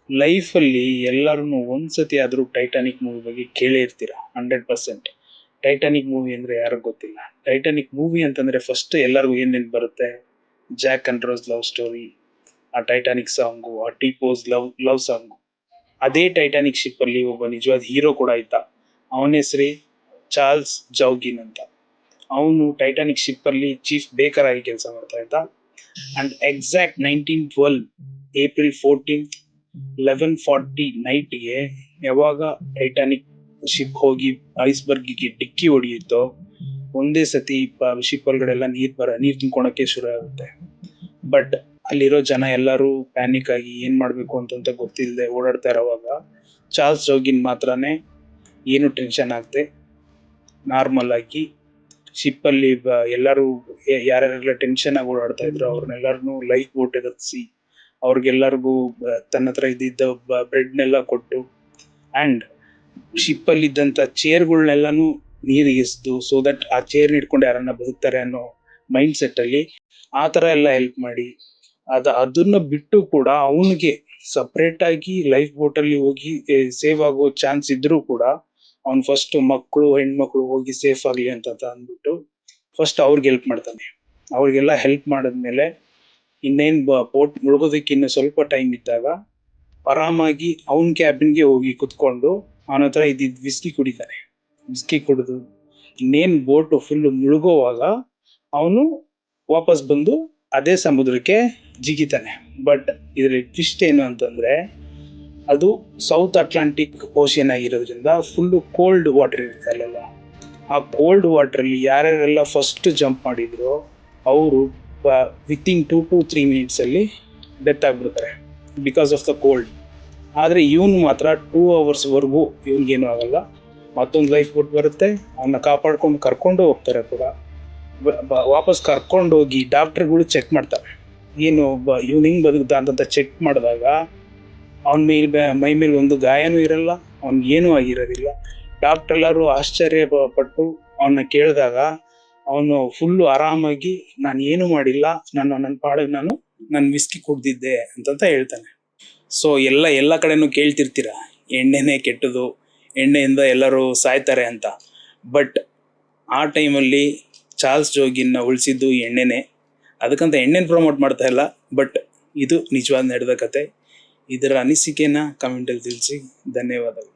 ಲೈಫಲ್ಲಿ ಎಲ್ಲರೂ ಒಂದ್ಸತಿ ಆದ್ರೂ ಟೈಟಾನಿಕ್ ಮೂವಿ ಬಗ್ಗೆ ಕೇಳೇ ಇರ್ತೀರಾ 100%. ಟೈಟಾನಿಕ್ ಮೂವಿ ಅಂದ್ರೆ ಯಾರಿಗ್ ಗೊತ್ತಿಲ್ಲ. ಟೈಟಾನಿಕ್ ಮೂವಿ ಅಂತಂದ್ರೆ ಫಸ್ಟ್ ಎಲ್ಲರಿಗೂ ಏನ್ ನೆನ್ಪ್ ಬರುತ್ತೆ? Jack and rose love story, ಆ ಟೈಟಾನಿಕ್ ಸಾಂಗು, ಆ ಟಿಪೋಸ್ ಲವ್ ಲವ್ ಸಾಂಗು. ಅದೇ ಟೈಟಾನಿಕ್ ಶಿಪ್ ಅಲ್ಲಿ ಒಬ್ಬ ನಿಜವಾದ ಹೀರೋ ಕೂಡ ಇದ್ದ. ಅವನ ಹೆಸರೇ ಚಾರ್ಲ್ಸ್ ಜೌಗಿನ್ ಅಂತ. ಅವನು ಟೈಟಾನಿಕ್ ಶಿಪ್ ಅಲ್ಲಿ ಚೀಫ್ ಬೇಕರ್ ಆಗಿ ಕೆಲಸ ಮಾಡ್ತಾ ಇದ್ದ. ಅಂಡ್ ಎಕ್ಸಾಕ್ಟ್ 1912 ಏಪ್ರಿಲ್ 14 1140 ನೈಟ್ಗೆ ಯಾವಾಗ ಟೈಟಾನಿಕ್ ಶಿಪ್ ಹೋಗಿ ಐಸ್ಬರ್ಗ್ಗೆ ಡಿಕ್ಕಿ ಹೊಡೆಯುತ್ತೋ ಒಂದೇ ಸತಿ ಶಿಪ್ ಒಳಗಡೆ ಎಲ್ಲ ನೀರ್ ತುಂಬ್ಕೊಳಕ್ಕೆ ಶುರು ಆಗುತ್ತೆ. ಬಟ್ ಅಲ್ಲಿರೋ ಜನ ಎಲ್ಲರೂ ಪ್ಯಾನಿಕ್ ಆಗಿ ಏನ್ ಮಾಡ್ಬೇಕು ಅಂತ ಗೊತ್ತಿಲ್ಲದೆ ಓಡಾಡ್ತಾ ಇರೋವಾಗ ಚಾರ್ಲ್ಸ್ ಜೋಗಿನ್ ಮಾತ್ರನೇ ಏನು ಟೆನ್ಷನ್ ಆಗದೆ ನಾರ್ಮಲ್ ಆಗಿ ಶಿಪ್ ಅಲ್ಲಿ ಎಲ್ಲರೂ ಯಾರ್ಯಾರೆಲ್ಲ ಟೆನ್ಷನ್ ಆಗಿ ಓಡಾಡ್ತಾ ಇದ್ರು ಅವ್ರನ್ನೆಲ್ಲರನ್ನು ಲೈಫ್ ಬೋಟ್ ಎದುರಿಸಿ ಅವ್ರಿಗೆಲ್ಲರಿಗೂ ತನ್ನ ಹತ್ರ ಇದ್ದಿದ್ದ ಬ್ರೆಡ್ನೆಲ್ಲ ಕೊಟ್ಟು ಅಂಡ್ ಶಿಪ್ ಅಲ್ಲಿ ಇದ್ದಂತ ಚೇರ್ಗಳನ್ನೆಲ್ಲಾನು ನೀರಿಗೆ ಎಸ್ದು ಸೊ ದಟ್ ಆ ಚೇರ್ ಹಿಡ್ಕೊಂಡು ಯಾರನ್ನ ಬದುಕ್ತಾರೆ ಅನ್ನೋ ಮೈಂಡ್ ಸೆಟ್ ಅಲ್ಲಿ ಆ ತರ ಎಲ್ಲ ಹೆಲ್ಪ್ ಮಾಡಿ ಅದನ್ನ ಬಿಟ್ಟು ಕೂಡ ಅವನಿಗೆ ಸಪರೇಟ್ ಆಗಿ ಲೈಫ್ ಬೋಟ್ ಅಲ್ಲಿ ಹೋಗಿ ಸೇವ್ ಆಗೋ ಚಾನ್ಸ್ ಇದ್ರೂ ಕೂಡ ಅವ್ನ್ ಫಸ್ಟ್ ಹೆಣ್ಮಕ್ಳು ಹೋಗಿ ಸೇಫ್ ಆಗ್ಲಿ ಅಂತ ಅಂದ್ಬಿಟ್ಟು ಫಸ್ಟ್ ಅವ್ರಿಗೆ ಹೆಲ್ಪ್ ಮಾಡ್ತಾನೆ. ಅವ್ರಿಗೆಲ್ಲ ಹೆಲ್ಪ್ ಮಾಡಿದ್ಮೇಲೆ ಇನ್ನೇನ್ ಬೋಟ್ ಮುಳುಗೋದಕ್ಕೆ ಇನ್ನು ಸ್ವಲ್ಪ ಟೈಮ್ ಇದ್ದಾಗ ಆರಾಮಾಗಿ ಅವನ್ ಕ್ಯಾಬಿನ್ಗೆ ಹೋಗಿ ಕುತ್ಕೊಂಡು ಅವನ ಹತ್ರ ಇದ್ದಿದ್ ವಿಸ್ಕಿ ಕುಡಿತಾನೆ. ವಿಸ್ಕಿ ಕುಡಿದು ಇನ್ನೇನ್ ಬೋಟ್ ಫುಲ್ ಮುಳುಗೋವಾಗ ಅವನು ವಾಪಸ್ ಬಂದು ಅದೇ ಸಮುದ್ರಕ್ಕೆ ಜಿಗಿತಾನೆ. ಬಟ್ ಇದ್ರಲ್ಲಿ ಟ್ವಿಸ್ಟ್ ಏನು ಅಂತಂದ್ರೆ ಅದು ಸೌತ್ ಅಟ್ಲಾಂಟಿಕ್ ಓಷಿಯನ್ ಆಗಿರೋದ್ರಿಂದ ಫುಲ್ ಕೋಲ್ಡ್ ವಾಟರ್ ಇರುತ್ತೆ ಅಲ್ಲೆಲ್ಲ. ಆ ಕೋಲ್ಡ್ ವಾಟರ್ ಅಲ್ಲಿ ಯಾರ್ಯಾರೆಲ್ಲ ಫಸ್ಟ್ ಜಂಪ್ ಮಾಡಿದ್ರು ಅವರು ವಿತಿನ್ 2 to 3 minutes ಅಲ್ಲಿ ಡೆತ್ ಆಗ್ಬಿಡ್ತಾರೆ ಬಿಕಾಸ್ ಆಫ್ ದ ಕೋಲ್ಡ್. ಆದ್ರೆ ಇವನ್ ಮಾತ್ರ 2 hours ವರೆಗೂ ಇವನ್ಗೇನು ಆಗಲ್ಲ. ಮತ್ತೊಂದು ಲೈಫ್ ಬೋಟ್ ಬರುತ್ತೆ, ಅವನ್ನ ಕಾಪಾಡ್ಕೊಂಡು ಕರ್ಕೊಂಡು ಹೋಗ್ತಾರೆ ಕೂಡ. ವಾಪಸ್ ಕರ್ಕೊಂಡು ಹೋಗಿ ಡಾಕ್ಟರ್ಗಳು ಚೆಕ್ ಮಾಡ್ತಾರೆ ಏನು ಇವ್ನ ಹಿಂಗ್ ಬದುಕ್ದ ಅಂತ ಚೆಕ್ ಮಾಡಿದಾಗ ಅವನ ಮೈ ಮೇಲೆ ಒಂದು ಗಾಯನೂ ಇರಲ್ಲ, ಅವನ್ಗೇನು ಆಗಿರೋದಿಲ್ಲ. ಡಾಕ್ಟರ್ ಎಲ್ಲರೂ ಆಶ್ಚರ್ಯ ಪಟ್ಟು ಅವನ್ನ ಕೇಳಿದಾಗ ಅವನು ಫುಲ್ಲು ಆರಾಮಾಗಿ ನಾನು ಏನು ಮಾಡಿಲ್ಲ, ನನ್ನ ಪಾಡಿಗೆ ನಾನು ವಿಸ್ಕಿ ಕುಡ್ದಿದ್ದೆ ಅಂತ ಹೇಳ್ತಾನೆ. ಸೊ ಎಲ್ಲ ಕಡೆನೂ ಕೇಳ್ತಿರ್ತೀರ ಎಣ್ಣೆನೇ ಕೆಟ್ಟದು, ಎಣ್ಣೆಯಿಂದ ಎಲ್ಲರೂ ಸಾಯ್ತಾರೆ ಅಂತ. ಬಟ್ ಆ ಟೈಮಲ್ಲಿ ಚಾರ್ಲ್ಸ್ ಜೋಗಿನ್ನ ಉಳಿಸಿದ್ದು ಎಣ್ಣೆನೆ. ಅದಕ್ಕಂತ ಎಣ್ಣೆನ ಪ್ರಮೋಟ್ ಮಾಡ್ತಾ ಇಲ್ಲ, ಬಟ್ ಇದು ನಿಜವಾದ ನಡೆದ ಕತೆ. ಇದರ ಅನಿಸಿಕೆನ ಕಮೆಂಟಲ್ಲಿ ತಿಳಿಸಿ. ಧನ್ಯವಾದಗಳು.